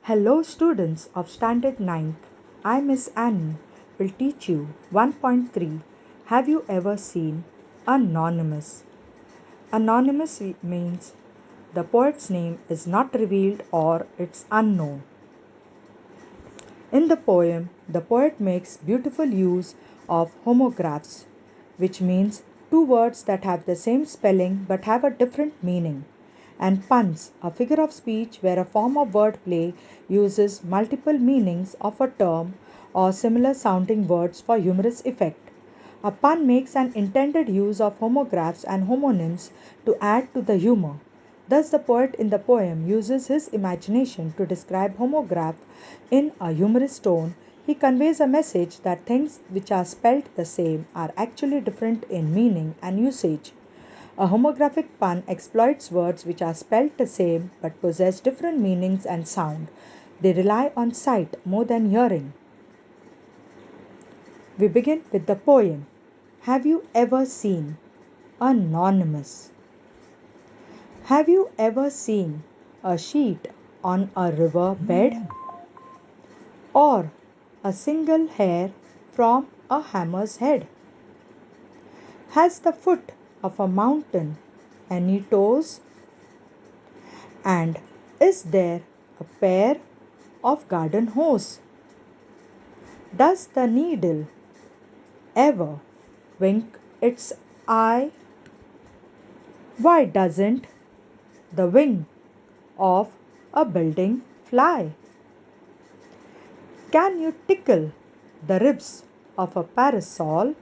Hello students of Standard 9th. I Miss Annie will teach you 1.3. Have you ever seen Anonymous? Anonymous means the poet's name is not revealed or it's unknown. In the poem, the poet makes beautiful use of homographs, which means two words that have the same spelling but have a different meaning, and puns, a figure of speech where a form of wordplay uses multiple meanings of a term or similar sounding words for humorous effect. A pun makes an intended use of homographs and homonyms to add to the humor. Thus, the poet in the poem uses his imagination to describe homograph in a humorous tone. He conveys a message that things which are spelt the same are actually different in meaning and usage. A homographic pun exploits words which are spelt the same but possess different meanings and sound. They rely on sight more than hearing. We begin with the poem. Have you ever seen Anonymous? Have you ever seen a sheet on a river bed? Or a single hair from a hammer's head? Has the foot of a mountain any toes? And is there a pair of garden hose? Does the needle ever wink its eye? Why doesn't the wing of a building fly? Can you tickle the ribs of a parasol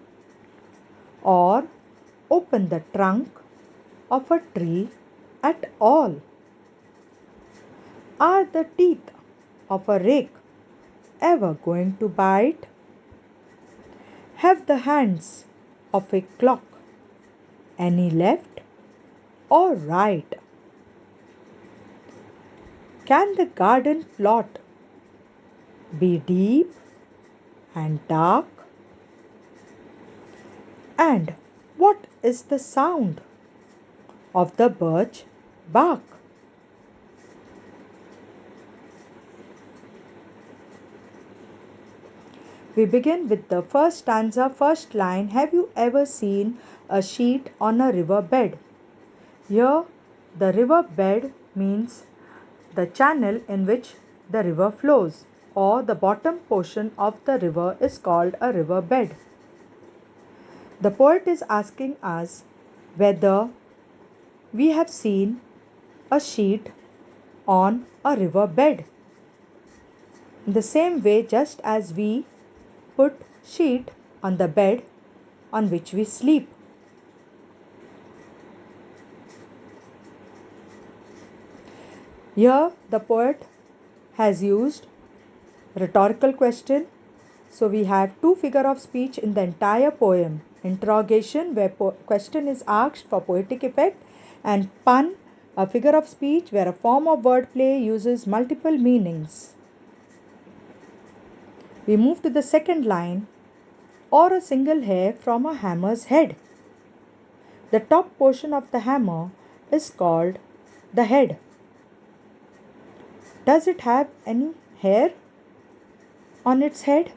or open the trunk of a tree at all? Are the teeth of a rake ever going to bite? Have the hands of a clock any left or right? Can the garden plot be deep and dark? And what is the sound of the birch bark? We begin with the first stanza, first line. Have you ever seen a sheet on a river bed? Here, the river bed means the channel in which the river flows, or the bottom portion of the river is called a river bed. The poet is asking us whether we have seen a sheet on a river bed. In the same way, just as we put sheet on the bed on which we sleep. Here the poet has used rhetorical question. So we have two figure of speech in the entire poem. Interrogation, where question is asked for poetic effect, and pun, a figure of speech where a form of wordplay uses multiple meanings. We move to the second line, or a single hair from a hammer's head. The top portion of the hammer is called the head. Does it have any hair on its head?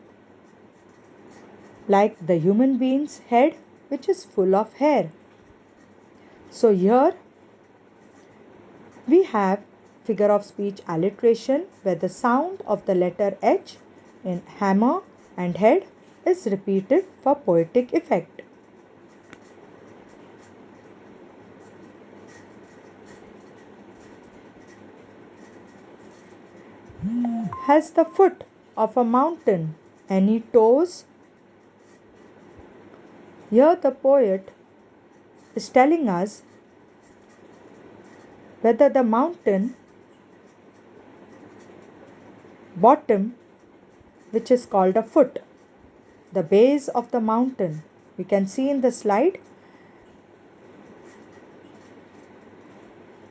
Like the human being's head, which is full of hair. So here we have figure of speech alliteration where the sound of the letter H in hammer and head is repeated for poetic effect. Has the foot of a mountain any toes? Here the poet is telling us whether the mountain bottom, which is called a foot, the base of the mountain, we can see in the slide,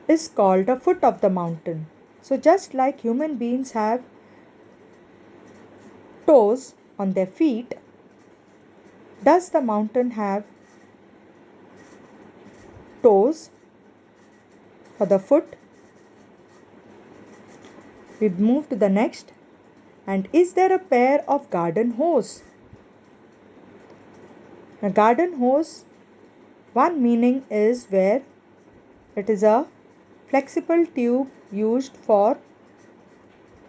is called a foot of the mountain. So just like human beings have toes on their feet, does the mountain have toes for the foot? We move to the next. And is there a pair of garden hose? A garden hose, one meaning is where it is a flexible tube used for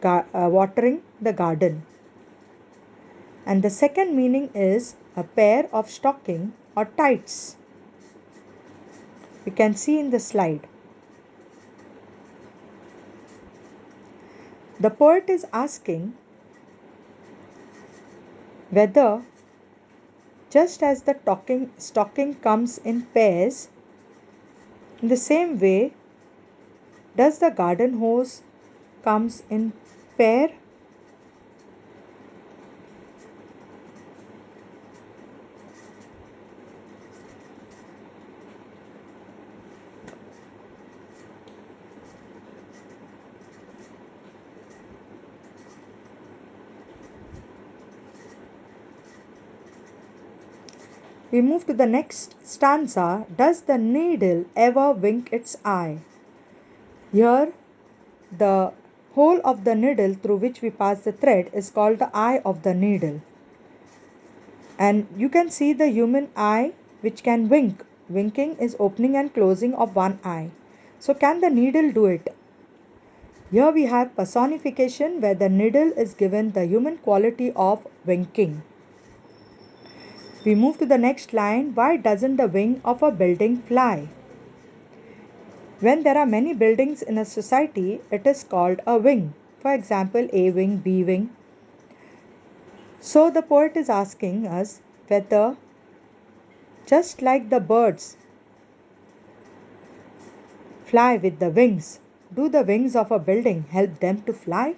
watering the garden. And the second meaning is a pair of stocking or tights. You can see in the slide. The poet is asking whether, just as the stocking comes in pairs, in the same way does the garden hose comes in pair. We move to the next stanza. Does the needle ever wink its eye? Here, the hole of the needle through which we pass the thread is called the eye of the needle. And you can see the human eye which can wink. Winking is opening and closing of one eye. So can the needle do it? Here we have personification where the needle is given the human quality of winking. We move to the next line. Why doesn't the wing of a building fly? When there are many buildings in a society, it is called a wing. For example, A wing, B wing. So the poet is asking us whether, just like the birds fly with the wings, do the wings of a building help them to fly?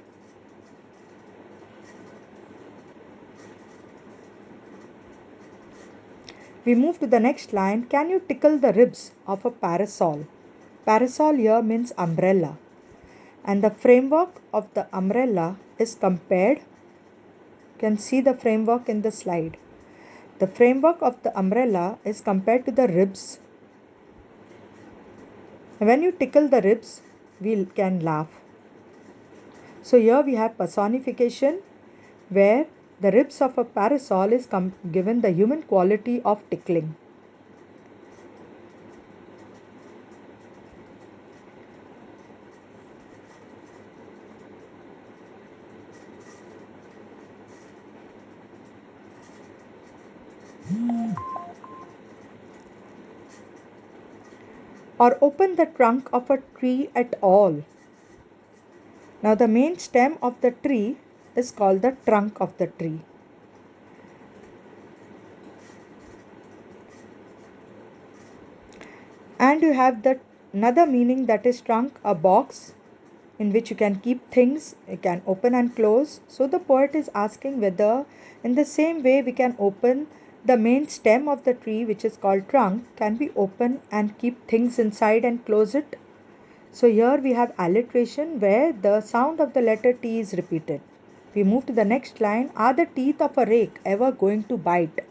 We move to the next line. Can you tickle the ribs of a parasol? Parasol here means umbrella. And the framework of the umbrella is compared. You can see the framework in the slide. The framework of the umbrella is compared to the ribs. When you tickle the ribs, we can laugh. So here we have personification where the ribs of a parasol is given the human quality of tickling. Or open the trunk of a tree at all. Now the main stem of the tree is called the trunk of the tree. And you have the another meaning, that is trunk, a box in which you can keep things, you can open and close. So the poet is asking whether in the same way we can open the main stem of the tree, which is called trunk, can we open and keep things inside and close it? So here we have alliteration where the sound of the letter T is repeated. We move to the next line. Are the teeth of a rake ever going to bite?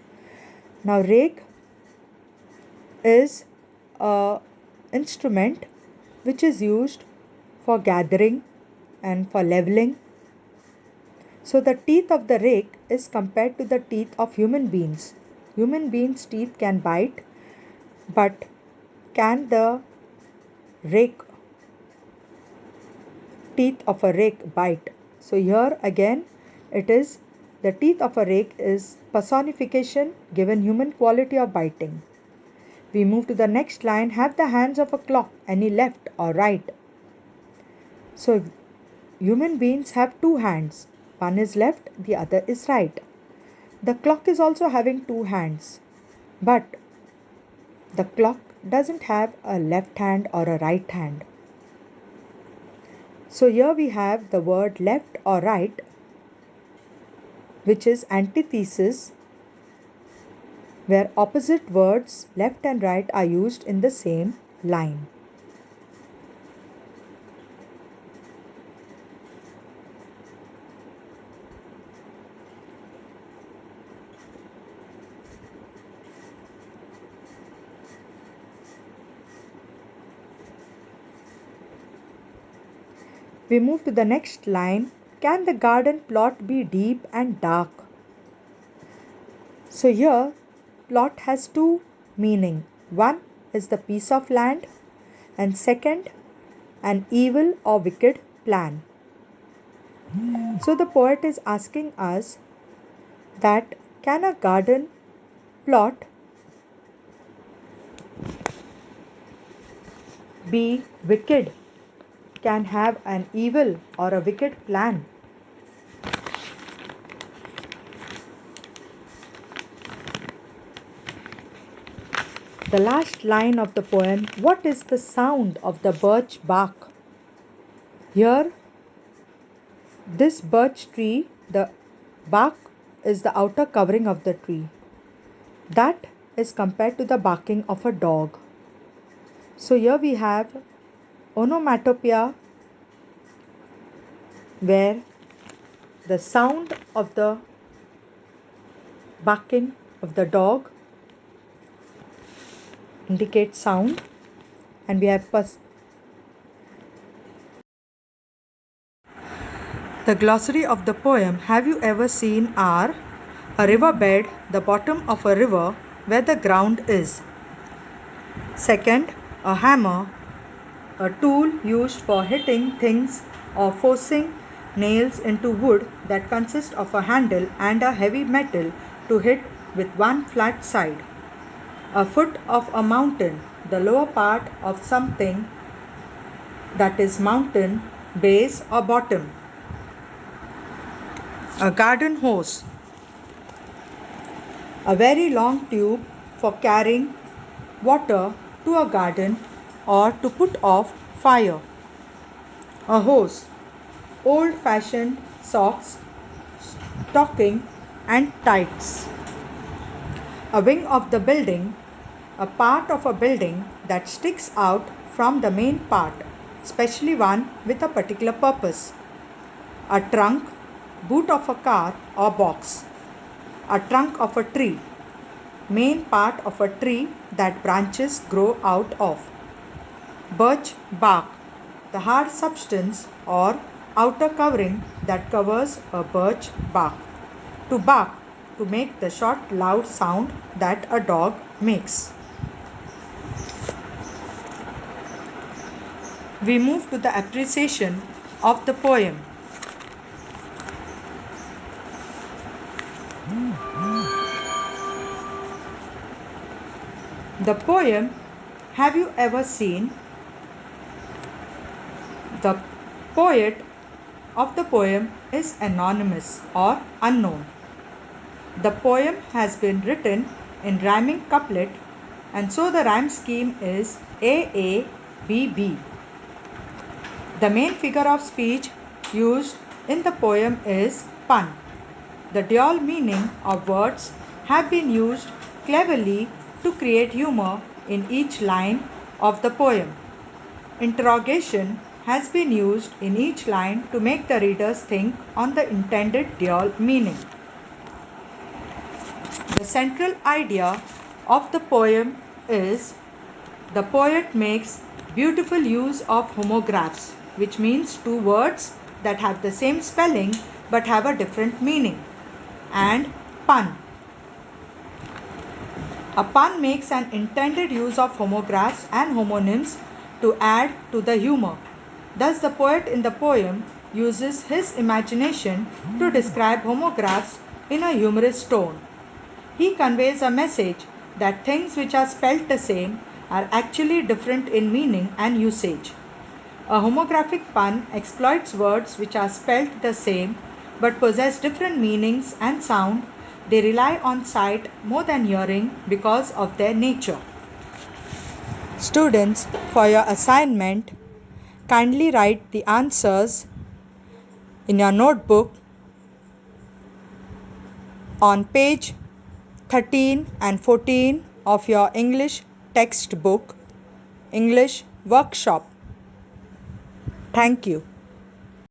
Now rake is a instrument which is used for gathering and for leveling. So the teeth of the rake is compared to the teeth of human beings. Human beings' teeth can bite, but can the rake teeth of a rake bite? So here again it is the teeth of a rake is personification given human quality of biting. We move to the next line. Have the hands of a clock any left or right? So human beings have two hands. One is left, the other is right. The clock is also having two hands, but the clock doesn't have a left hand or a right hand. So here we have the word left or right, which is antithesis, where opposite words left and right are used in the same line. We move to the next line. Can the garden plot be deep and dark? So here plot has two meaning. One is the piece of land and second an evil or wicked plan. So the poet is asking us that can a garden plot be wicked? Can have an evil or a wicked plan? The last line of the poem, what is the sound of the birch bark? Here, this birch tree, the bark is the outer covering of the tree. That is compared to the barking of a dog. So here we have onomatopoeia where the sound of the barking of the dog indicates sound, and we have the glossary of the poem. Have you ever seen are a riverbed, the bottom of a river where the ground is. Second, a hammer, a tool used for hitting things or forcing nails into wood that consists of a handle and a heavy metal to hit with one flat side. A foot of a mountain, the lower part of something that is mountain, base or bottom. A garden hose, a very long tube for carrying water to a garden or to put off fire. A hose, old fashioned socks, stocking and tights. A wing of the building, a part of a building that sticks out from the main part, especially one with a particular purpose. A trunk, boot of a car or box. A trunk of a tree, main part of a tree that branches grow out of. Birch bark, the hard substance or outer covering that covers a birch bark. To bark, to make the short loud sound that a dog makes. We move to the appreciation of the poem. The poem, have you ever seen? The poet of the poem is anonymous or unknown. The poem has been written in rhyming couplet, and so the rhyme scheme is AABB. The main figure of speech used in the poem is pun. The dual meaning of words have been used cleverly to create humor in each line of the poem. Interrogation has been used in each line to make the readers think on the intended dual meaning. The central idea of the poem is the poet makes beautiful use of homographs, which means two words that have the same spelling but have a different meaning, and pun. A pun makes an intended use of homographs and homonyms to add to the humor. Thus, the poet in the poem uses his imagination to describe homographs in a humorous tone. He conveys a message that things which are spelt the same are actually different in meaning and usage. A homographic pun exploits words which are spelt the same but possess different meanings and sound. They rely on sight more than hearing because of their nature. Students, for your assignment, kindly write the answers in your notebook on page 13 and 14 of your English textbook, English workshop. Thank you.